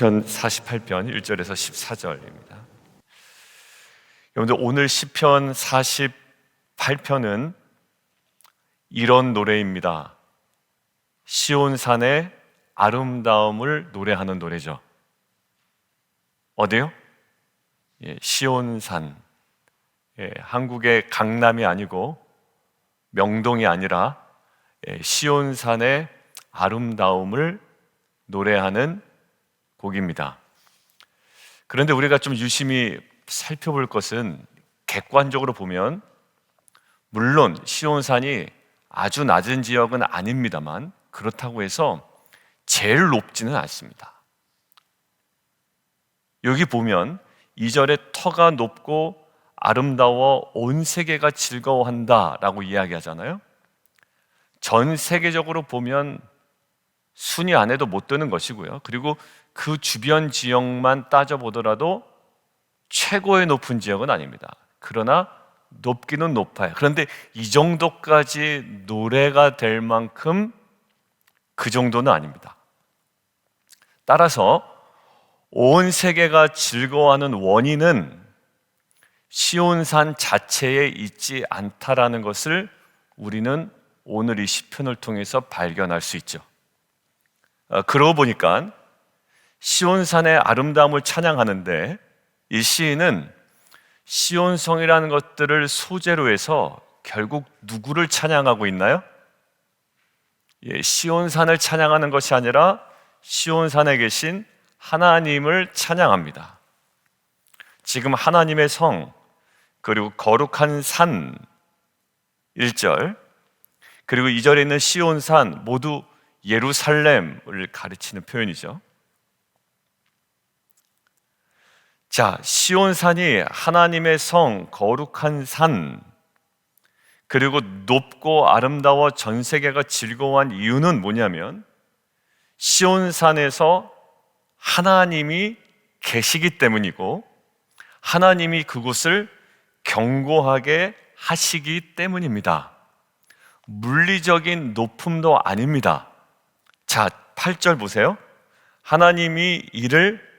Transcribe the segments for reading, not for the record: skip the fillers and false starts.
시편 48편 1절에서 14절입니다. 여러분들, 오늘 시편 48편은 이런 노래입니다. 시온산의 아름다움을 노래하는 노래죠. 어디요? 시온산. 한국의 강남이 아니고 명동이 아니라 시온산의 아름다움을 노래하는 곡입니다. 그런데 우리가 좀 유심히 살펴볼 것은, 객관적으로 보면 물론 시온산이 아주 낮은 지역은 아닙니다만 그렇다고 해서 제일 높지는 않습니다. 여기 보면 2절에 터가 높고 아름다워 온 세계가 즐거워한다 라고 이야기하잖아요. 전 세계적으로 보면 순위 안에도 못 드는 것이고요. 그리고 그 주변 지역만 따져보더라도 최고의 높은 지역은 아닙니다. 그러나 높기는 높아요. 그런데 이 정도까지 노래가 될 만큼 그 정도는 아닙니다. 따라서 온 세계가 즐거워하는 원인은 시온산 자체에 있지 않다라는 것을 우리는 오늘 이 시편을 통해서 발견할 수 있죠. 그러고 보니까 시온산의 아름다움을 찬양하는데, 이 시인은 시온성이라는 것들을 소재로 해서 결국 누구를 찬양하고 있나요? 시온산을 찬양하는 것이 아니라 시온산에 계신 하나님을 찬양합니다. 지금 하나님의 성, 그리고 거룩한 산 1절, 그리고 2절에 있는 시온산, 모두 예루살렘을 가르치는 표현이죠. 자, 시온산이 하나님의 성, 거룩한 산, 그리고 높고 아름다워 전 세계가 즐거워한 이유는 뭐냐면, 시온산에서 하나님이 계시기 때문이고 하나님이 그곳을 견고하게 하시기 때문입니다. 물리적인 높음도 아닙니다. 자, 8절 보세요. 하나님이 이를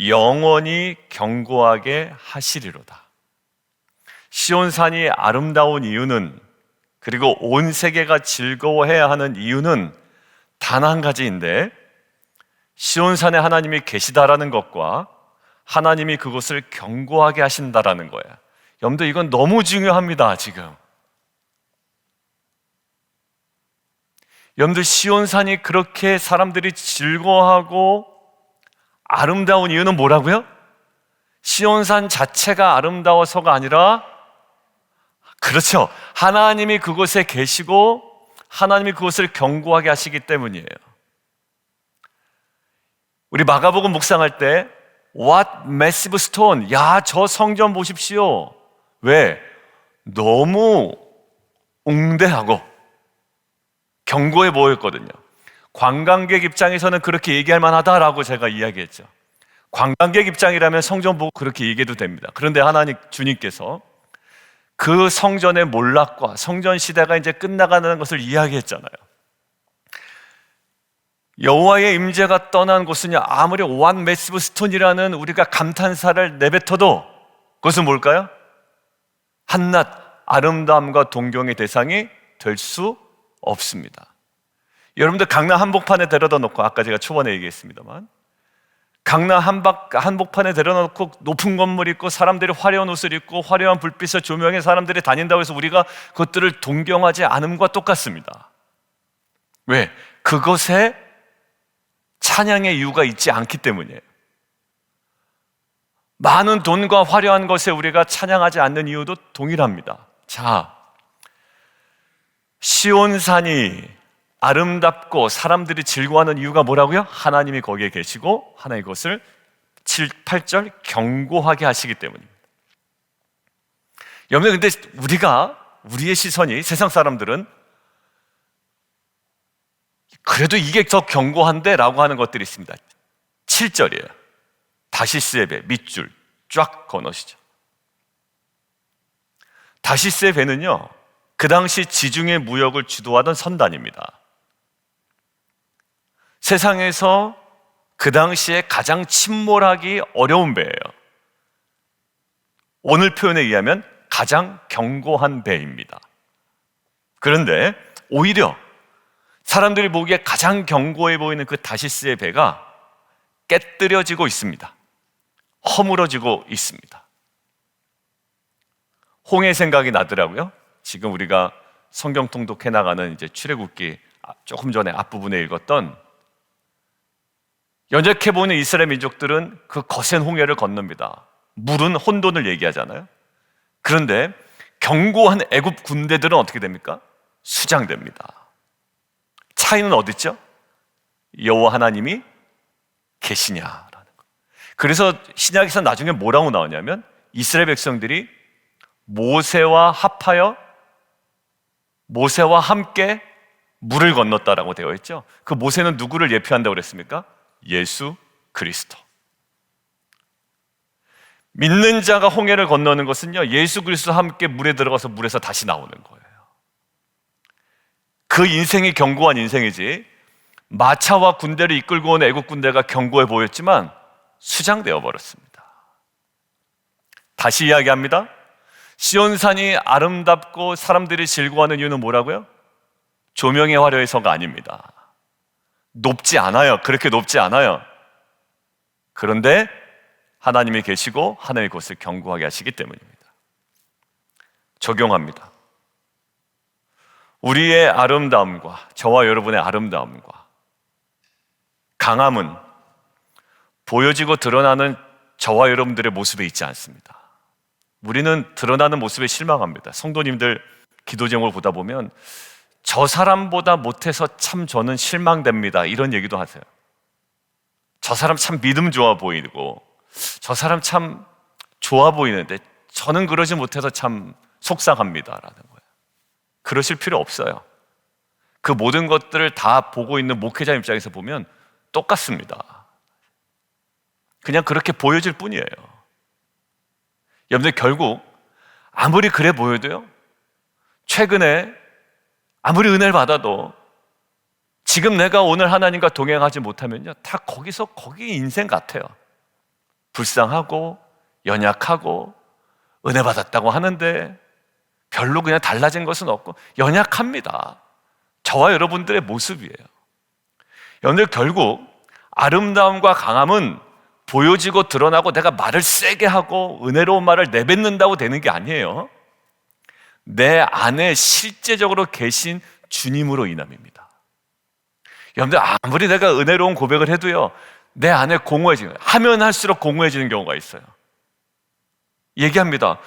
영원히 견고하게 하시리로다. 시온산이 아름다운 이유는, 그리고 온 세계가 즐거워해야 하는 이유는 단 한 가지인데, 시온산에 하나님이 계시다라는 것과 하나님이 그곳을 견고하게 하신다라는 거예요. 여러분들, 이건 너무 중요합니다. 지금 여러분들, 시온산이 그렇게 사람들이 즐거워하고 아름다운 이유는 뭐라고요? 시온산 자체가 아름다워서가 아니라, 그렇죠, 하나님이 그곳에 계시고 하나님이 그곳을 견고하게 하시기 때문이에요. 우리 마가복음 묵상할 때 What massive stone, 야, 저 성전 보십시오. 왜? 너무 웅대하고 견고해 보였거든요. 관광객 입장에서는 그렇게 얘기할 만하다라고 제가 이야기했죠. 관광객 입장이라면 성전 보고 그렇게 얘기해도 됩니다. 그런데 하나님, 주님께서 그 성전의 몰락과 성전 시대가 이제 끝나가는 것을 이야기했잖아요. 여호와의 임재가 떠난 곳은요, 아무리 one massive stone이라는 우리가 감탄사를 내뱉어도 그것은 뭘까요? 한낱 아름다움과 동경의 대상이 될 수 없습니다. 여러분들, 강남 한복판에 데려다 놓고, 아까 제가 초반에 얘기했습니다만, 강남 한복판에 데려다 놓고 높은 건물 있고 사람들이 화려한 옷을 입고 화려한 불빛을 조명해 사람들이 다닌다고 해서 우리가 그것들을 동경하지 않음과 똑같습니다. 왜? 그것에 찬양의 이유가 있지 않기 때문이에요. 많은 돈과 화려한 것에 우리가 찬양하지 않는 이유도 동일합니다. 자, 시온산이 아름답고 사람들이 즐거워하는 이유가 뭐라고요? 하나님이 거기에 계시고 하나님 그것을 7, 8절 견고하게 하시기 때문입니다. 여러분, 근데 우리의 시선이, 세상 사람들은 그래도 이게 더 견고한데 라고 하는 것들이 있습니다. 7절이에요. 다시스의 배, 밑줄 쫙 건너시죠. 다시스의 배는요, 그 당시 지중해 무역을 주도하던 선단입니다. 세상에서 그 당시에 가장 침몰하기 어려운 배예요. 오늘 표현에 의하면 가장 견고한 배입니다. 그런데 오히려 사람들이 보기에 가장 견고해 보이는 그 다시스의 배가 깨뜨려지고 있습니다. 허물어지고 있습니다. 홍해 생각이 나더라고요. 지금 우리가 성경 통독해 나가는 이제 출애굽기 조금 전에 앞부분에 읽었던, 연약해 보이는 이스라엘 민족들은 그 거센 홍해를 건넙니다. 물은 혼돈을 얘기하잖아요. 그런데 견고한 애굽 군대들은 어떻게 됩니까? 수장됩니다. 차이는 어디 있죠? 여호와 하나님이 계시냐라는 거. 그래서 신약에서 나중에 뭐라고 나오냐면, 이스라엘 백성들이 모세와 함께 물을 건넜다라고 되어 있죠. 그 모세는 누구를 예표한다고 그랬습니까? 예수 그리스도. 믿는 자가 홍해를 건너는 것은요, 예수 그리스도와 함께 물에 들어가서 물에서 다시 나오는 거예요. 그 인생이 견고한 인생이지, 마차와 군대를 이끌고 온 애국 군대가 견고해 보였지만 수장되어 버렸습니다. 다시 이야기합니다. 시온산이 아름답고 사람들이 즐거워하는 이유는 뭐라고요? 조명의 화려해서가 아닙니다. 높지 않아요. 그렇게 높지 않아요. 그런데 하나님이 계시고 하나님의 곳을 견고하게 하시기 때문입니다. 적용합니다. 우리의 아름다움과, 저와 여러분의 아름다움과 강함은 보여지고 드러나는 저와 여러분들의 모습에 있지 않습니다. 우리는 드러나는 모습에 실망합니다. 성도님들 기도 제목을 보다 보면 저 사람보다 못해서 참 저는 실망됩니다, 이런 얘기도 하세요. 저 사람 참 믿음 좋아 보이고, 저 사람 참 좋아 보이는데 저는 그러지 못해서 참 속상합니다라는 거예요. 그러실 필요 없어요. 그 모든 것들을 다 보고 있는 목회자 입장에서 보면 똑같습니다. 그냥 그렇게 보여질 뿐이에요. 여러분들, 결국 아무리 그래 보여도요, 최근에 아무리 은혜를 받아도 지금 내가 오늘 하나님과 동행하지 못하면요, 다 거기 인생 같아요. 불쌍하고 연약하고 은혜 받았다고 하는데 별로 그냥 달라진 것은 없고 연약합니다. 저와 여러분들의 모습이에요. 여러분들, 결국 아름다움과 강함은 보여지고 드러나고 내가 말을 세게 하고 은혜로운 말을 내뱉는다고 되는 게 아니에요. 내 안에 실제적으로 계신 주님으로 인함입니다. 여러분들, 아무리 내가 은혜로운 고백을 해도요, 내 안에 공허해지는 거예요. 하면 할수록 공허해지는 경우가 있어요. 얘기합니다.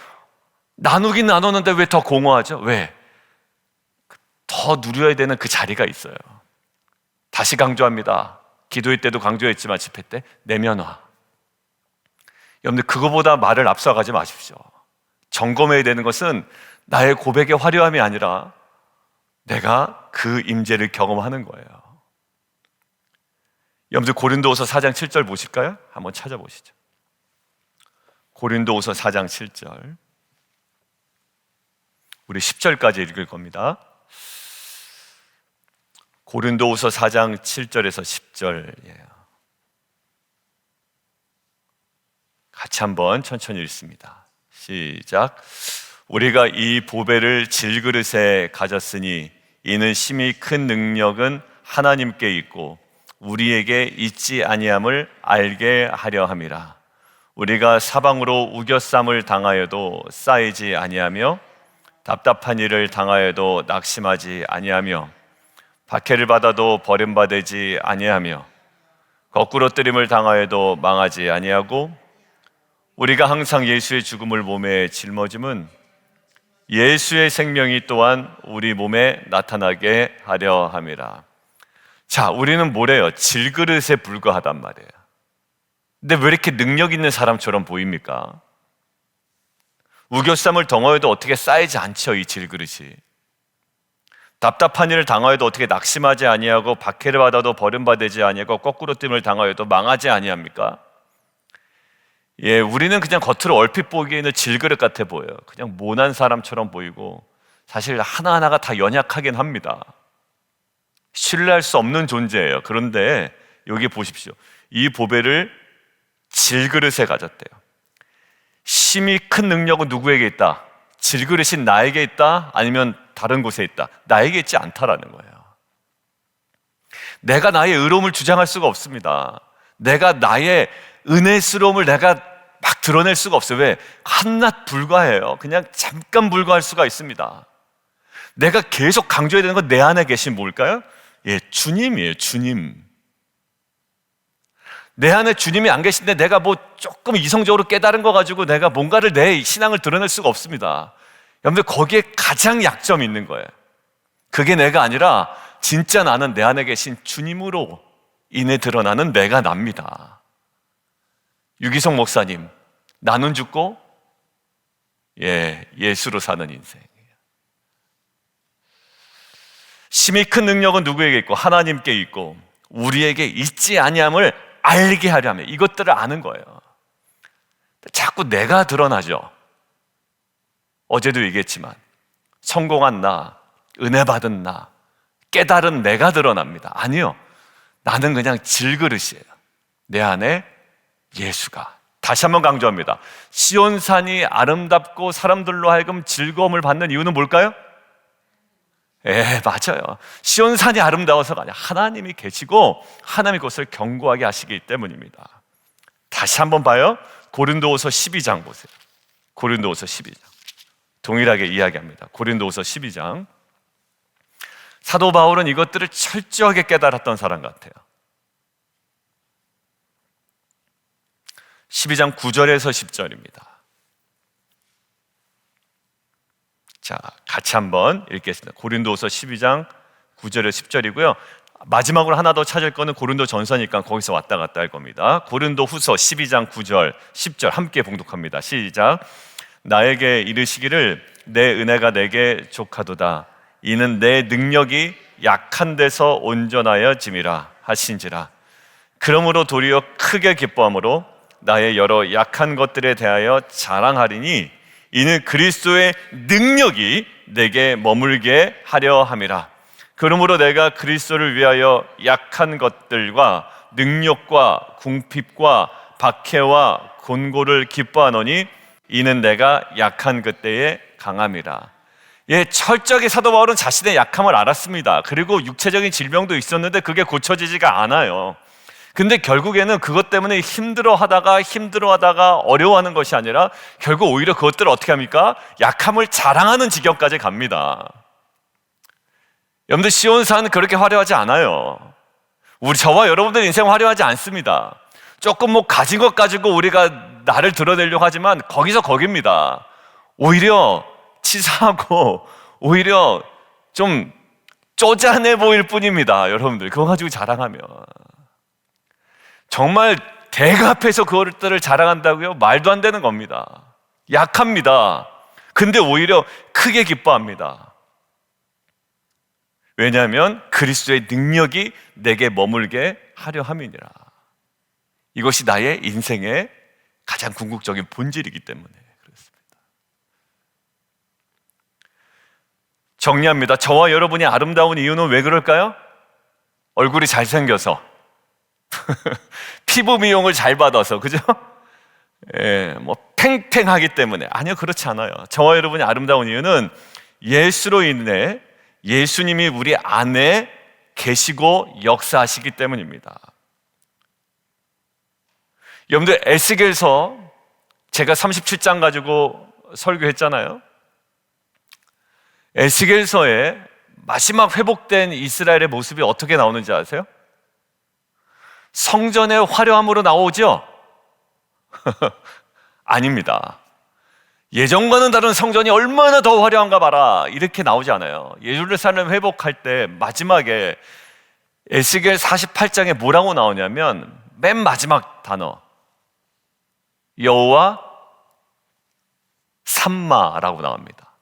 나누긴 나눴는데 왜 더 공허하죠? 왜? 더 누려야 되는 그 자리가 있어요. 다시 강조합니다. 기도회 때도 강조했지만 집회 때 내면화. 여러분들, 그거보다 말을 앞서가지 마십시오. 점검해야 되는 것은 나의 고백의 화려함이 아니라 내가 그 임재를 경험하는 거예요. 여러분들, 고린도후서 4장 7절 보실까요? 한번 찾아보시죠. 고린도후서 4장 7절. 우리 10절까지 읽을 겁니다. 고린도후서 4장 7절에서 10절이에요. 같이 한번 천천히 읽습니다. 시작. 우리가 이 보배를 질그릇에 가졌으니 이는 심히 큰 능력은 하나님께 있고 우리에게 있지 아니함을 알게 하려 함이라. 우리가 사방으로 우겨쌈을 당하여도 쌓이지 아니하며 답답한 일을 당하여도 낙심하지 아니하며 박해를 받아도 버림받지 아니하며 거꾸로 뜨림을 당하여도 망하지 아니하고 우리가 항상 예수의 죽음을 몸에 짊어짐은 예수의 생명이 또한 우리 몸에 나타나게 하려 함이라. 자, 우리는 뭐래요? 질그릇에 불과하단 말이에요. 근데 왜 이렇게 능력 있는 사람처럼 보입니까? 우겨쌈을 덩어에도 어떻게 쌓이지 않죠, 이 질그릇이. 답답한 일을 당하여도 어떻게 낙심하지 아니하고 박해를 받아도 버림받지 아니하고 거꾸로 뜸을 당하여도 망하지 아니합니까? 예, 우리는 그냥 겉으로 얼핏 보기에는 질그릇 같아 보여요. 그냥 모난 사람처럼 보이고 사실 하나하나가 다 연약하긴 합니다. 신뢰할 수 없는 존재예요. 그런데 여기 보십시오. 이 보배를 질그릇에 가졌대요. 힘이 큰 능력은 누구에게 있다? 질그릇인 나에게 있다? 아니면 다른 곳에 있다? 나에게 있지 않다라는 거예요. 내가 나의 의로움을 주장할 수가 없습니다. 내가 나의 은혜스러움을 내가 막 드러낼 수가 없어요. 왜? 한낱 불과해요. 그냥 잠깐 불과할 수가 있습니다. 내가 계속 강조해야 되는 건 내 안에 계신 뭘까요? 예, 주님이에요. 주님. 내 안에 주님이 안 계신데 내가 뭐 조금 이성적으로 깨달은 거 가지고 내가 뭔가를 내 신앙을 드러낼 수가 없습니다. 여러분들, 거기에 가장 약점이 있는 거예요. 그게 내가 아니라 진짜 나는 내 안에 계신 주님으로 인해 드러나는 내가 납니다. 유기성 목사님, 나는 죽고 예수로 사는 인생. 힘이 큰 능력은 누구에게 있고 하나님께 있고 우리에게 있지 아니함을 알게 하려면 이것들을 아는 거예요. 자꾸 내가 드러나죠. 어제도 얘기했지만 성공한 나, 은혜 받은 나, 깨달은 내가 드러납니다. 아니요, 나는 그냥 질그릇이에요. 내 안에 예수가. 다시 한번 강조합니다. 시온산이 아름답고 사람들로 하여금 즐거움을 받는 이유는 뭘까요? 맞아요. 시온산이 아름다워서가 아니라 하나님이 계시고 하나님이 그것을 견고하게 하시기 때문입니다. 다시 한번 봐요. 고린도후서 12장 보세요. 고린도후서 12장 동일하게 이야기합니다. 고린도후서 12장. 사도 바울은 이것들을 철저하게 깨달았던 사람 같아요. 12장 9절에서 10절입니다. 자, 같이 한번 읽겠습니다. 고린도후서 12장 9절에서 10절이고요. 마지막으로 하나 더 찾을 거는 고린도 전서니까 거기서 왔다 갔다 할 겁니다. 고린도후서 12장 9절, 10절 함께 봉독합니다. 시작. 나에게 이르시기를 내 은혜가 내게 족하도다. 이는 내 능력이 약한 데서 온전하여짐이라 하신지라. 그러므로 도리어 크게 기뻐함으로 나의 여러 약한 것들에 대하여 자랑하리니 이는 그리스도의 능력이 내게 머물게 하려 함이라. 그러므로 내가 그리스도를 위하여 약한 것들과 능력과 궁핍과 박해와 곤고를 기뻐하노니 이는 내가 약한 그때에 강함이라. 철저하게 사도 바울은 자신의 약함을 알았습니다. 그리고 육체적인 질병도 있었는데 그게 고쳐지지가 않아요. 근데 결국에는 그것 때문에 힘들어하다가 어려워하는 것이 아니라 결국 오히려 그것들을 어떻게 합니까? 약함을 자랑하는 지경까지 갑니다. 여러분들, 시온산은 그렇게 화려하지 않아요. 저와 여러분들 인생 화려하지 않습니다. 조금 가진 것 가지고 우리가 나를 드러내려고 하지만 거기서 거깁니다. 오히려 치사하고 오히려 좀 쪼잔해 보일 뿐입니다. 여러분들, 그거 가지고 자랑하면 정말 대가 앞에서 그것들을 자랑한다고요? 말도 안 되는 겁니다. 약합니다. 근데 오히려 크게 기뻐합니다. 왜냐하면 그리스도의 능력이 내게 머물게 하려 함이니라. 이것이 나의 인생의 가장 궁극적인 본질이기 때문에 그렇습니다. 정리합니다. 저와 여러분이 아름다운 이유는 왜 그럴까요? 얼굴이 잘생겨서 피부 미용을 잘 받아서, 그죠? 팽팽하기 때문에. 아니요, 그렇지 않아요. 저와 여러분이 아름다운 이유는 예수로 인해 예수님이 우리 안에 계시고 역사하시기 때문입니다. 여러분들, 에스겔서 제가 37장 가지고 설교했잖아요. 에스겔서에 마지막 회복된 이스라엘의 모습이 어떻게 나오는지 아세요? 성전의 화려함으로 나오죠? 아닙니다. 예전과는 다른 성전이 얼마나 더 화려한가 봐라, 이렇게 나오지 않아요. 예루살렘 회복할 때 마지막에 에스겔 48장에 뭐라고 나오냐면 맨 마지막 단어 여호와 삼마라고 나옵니다.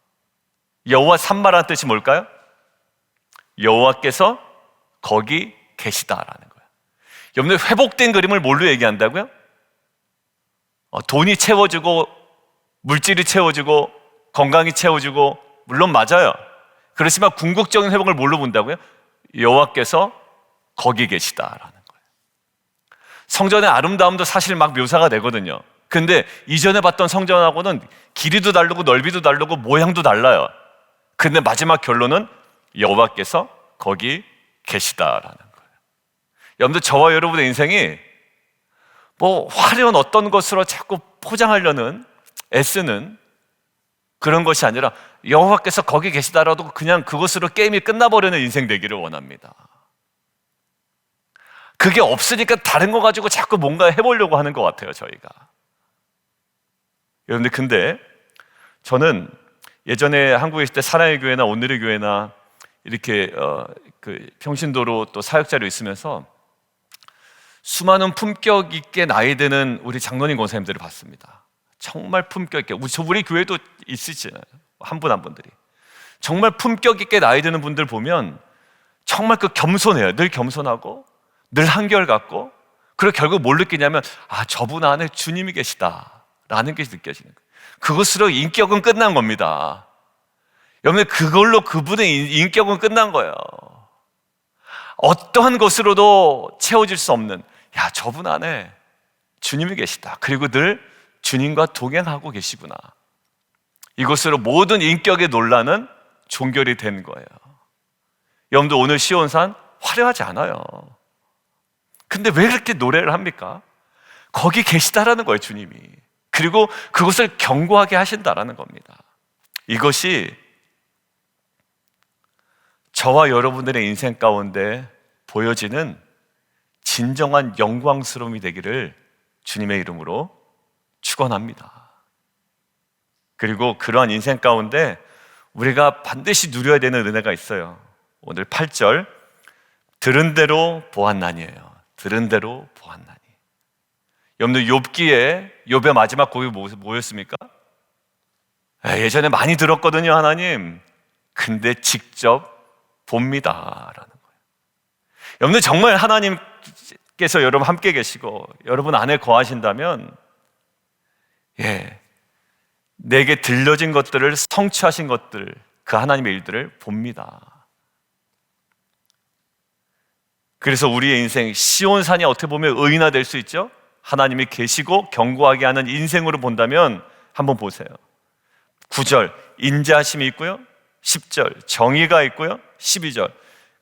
여호와 삼마라는 뜻이 뭘까요? 여호와께서 거기 계시다라는 거예요. 여러분들, 회복된 그림을 뭘로 얘기한다고요? 돈이 채워지고 물질이 채워지고 건강이 채워지고, 물론 맞아요. 그렇지만 궁극적인 회복을 뭘로 본다고요? 여호와께서 거기 계시다라는 거예요. 성전의 아름다움도 사실 막 묘사가 되거든요. 근데 이전에 봤던 성전하고는 길이도 다르고 넓이도 다르고 모양도 달라요. 근데 마지막 결론은 여호와께서 거기 계시다라는 거예요. 여러분들, 저와 여러분의 인생이 뭐 화려한 어떤 것으로 자꾸 포장하려는 애쓰는 그런 것이 아니라 여호와께서 거기 계시다라도 그냥 그것으로 게임이 끝나버리는 인생 되기를 원합니다. 그게 없으니까 다른 거 가지고 자꾸 뭔가 해보려고 하는 것 같아요, 저희가. 여러분들, 근데 저는 예전에 한국에 있을 때 사랑의 교회나 오늘의 교회나 이렇게 평신도로 또 사역자로 있으면서 수많은 품격 있게 나이 드는 우리 장로님 권사님들을 봤습니다. 정말 품격 있게, 우리 교회도 있으시잖아요, 한 분 한 분들이. 정말 품격 있게 나이 드는 분들 보면 정말 그 겸손해요. 늘 겸손하고 늘 한결같고, 그리고 결국 뭘 느끼냐면 저분 안에 주님이 계시다라는 게 느껴지는 거예요. 그것으로 인격은 끝난 겁니다. 여러분, 그걸로 그분의 인격은 끝난 거예요. 어떠한 것으로도 채워질 수 없는, 저분 안에 주님이 계시다, 그리고 늘 주님과 동행하고 계시구나, 이것으로 모든 인격의 논란은 종결이 된 거예요. 여러분들, 오늘 시온산 화려하지 않아요. 근데 왜 그렇게 노래를 합니까? 거기 계시다라는 거예요, 주님이. 그리고 그것을 견고하게 하신다라는 겁니다. 이것이 저와 여러분들의 인생 가운데 보여지는 진정한 영광스러움이 되기를 주님의 이름으로 축원합니다. 그리고 그러한 인생 가운데 우리가 반드시 누려야 되는 은혜가 있어요. 오늘 8절, 들은 대로 보았나니예요. 들은 대로 보았나니. 여러분들, 욥의 마지막 곡이 뭐였습니까? 예전에 많이 들었거든요, 하나님. 근데 직접 봅니다 라는 거예요. 여러분들, 정말 하나님께서 여러분 함께 계시고 여러분 안에 거하신다면 내게 들려진 것들을, 성취하신 것들, 그 하나님의 일들을 봅니다. 그래서 우리의 인생, 시온산이 어떻게 보면 의인화될 수 있죠? 하나님이 계시고 견고하게 하는 인생으로 본다면 한번 보세요. 9절, 인자하심이 있고요. 10절, 정의가 있고요. 12절,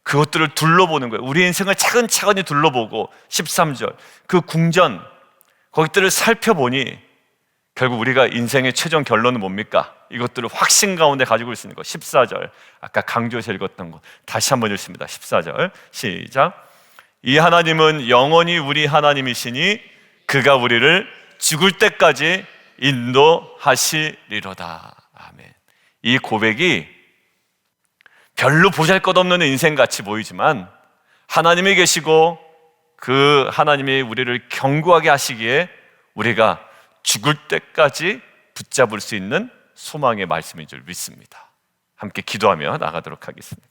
그것들을 둘러보는 거예요. 우리 인생을 차근차근히 둘러보고 13절, 그 궁전, 거기들을 살펴보니 결국 우리가 인생의 최종 결론은 뭡니까? 이것들을 확신 가운데 가지고 있는 거. 14절, 아까 강조해서 읽었던 거 다시 한번 읽습니다. 14절 시작. 이 하나님은 영원히 우리 하나님이시니 그가 우리를 죽을 때까지 인도하시리로다. 아멘. 이 고백이 별로 보잘것없는 인생같이 보이지만 하나님이 계시고 그 하나님이 우리를 견고하게 하시기에 우리가 죽을 때까지 붙잡을 수 있는 소망의 말씀인 줄 믿습니다. 함께 기도하며 나가도록 하겠습니다.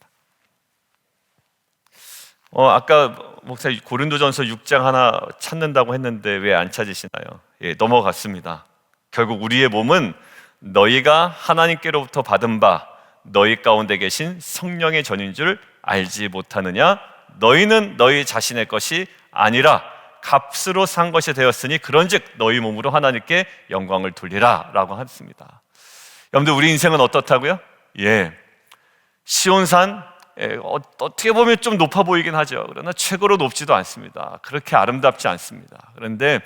아까 목사님 고린도전서 6장 하나 찾는다고 했는데 왜 안 찾으시나요? 넘어갔습니다. 결국 우리의 몸은 너희가 하나님께로부터 받은 바 너희 가운데 계신 성령의 전인 줄 알지 못하느냐? 너희는 너희 자신의 것이 아니라 값으로 산 것이 되었으니 그런즉 너희 몸으로 하나님께 영광을 돌리라 라고 했습니다. 여러분들, 우리 인생은 어떻다고요? 시온산, 어떻게 보면 좀 높아 보이긴 하죠. 그러나 최고로 높지도 않습니다. 그렇게 아름답지 않습니다. 그런데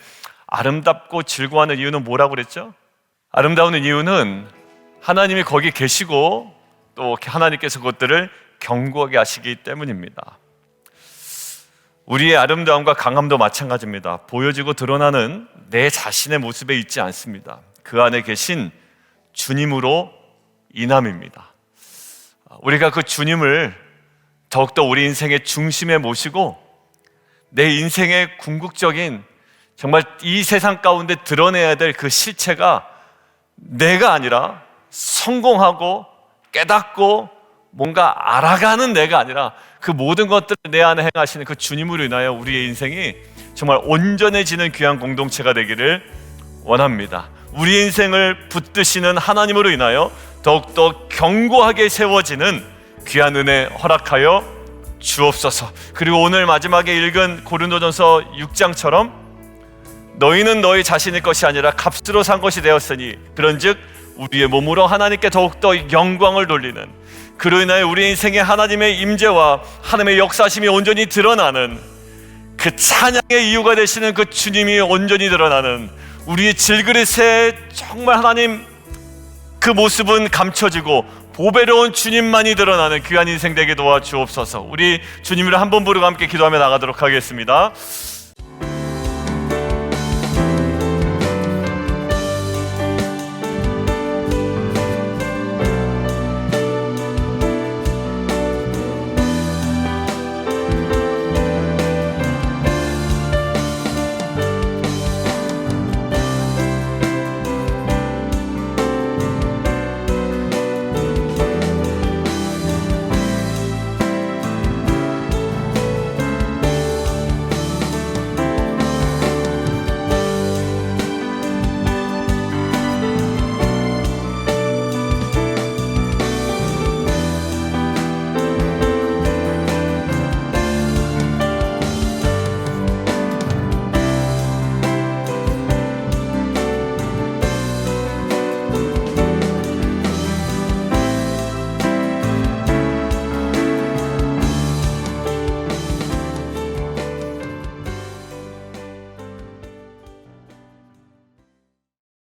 아름답고 즐거워하는 이유는 뭐라고 그랬죠? 아름다운 이유는 하나님이 거기 계시고 또 하나님께서 그것들을 견고하게 하시기 때문입니다. 우리의 아름다움과 강함도 마찬가지입니다. 보여지고 드러나는 내 자신의 모습에 있지 않습니다. 그 안에 계신 주님으로 인함입니다. 우리가 그 주님을 더욱더 우리 인생의 중심에 모시고 내 인생의 궁극적인, 정말 이 세상 가운데 드러내야 될 그 실체가 내가 아니라 성공하고 깨닫고 뭔가 알아가는 내가 아니라 그 모든 것들을 내 안에 행하시는 그 주님으로 인하여 우리의 인생이 정말 온전해지는 귀한 공동체가 되기를 원합니다. 우리 인생을 붙드시는 하나님으로 인하여 더욱더 견고하게 세워지는 귀한 은혜 허락하여 주옵소서. 그리고 오늘 마지막에 읽은 고린도전서 6장처럼 너희는 너희 자신의 것이 아니라 값으로 산 것이 되었으니 그런즉 우리의 몸으로 하나님께 더욱더 영광을 돌리는, 그로 인하여 우리 인생에 하나님의 임재와 하나님의 역사심이 온전히 드러나는, 그 찬양의 이유가 되시는 그 주님이 온전히 드러나는, 우리의 질그릇에 정말 하나님 그 모습은 감춰지고 보배로운 주님만이 드러나는 귀한 인생 되게 도와주옵소서. 우리 주님을 한 번 부르고 함께 기도하며 나가도록 하겠습니다.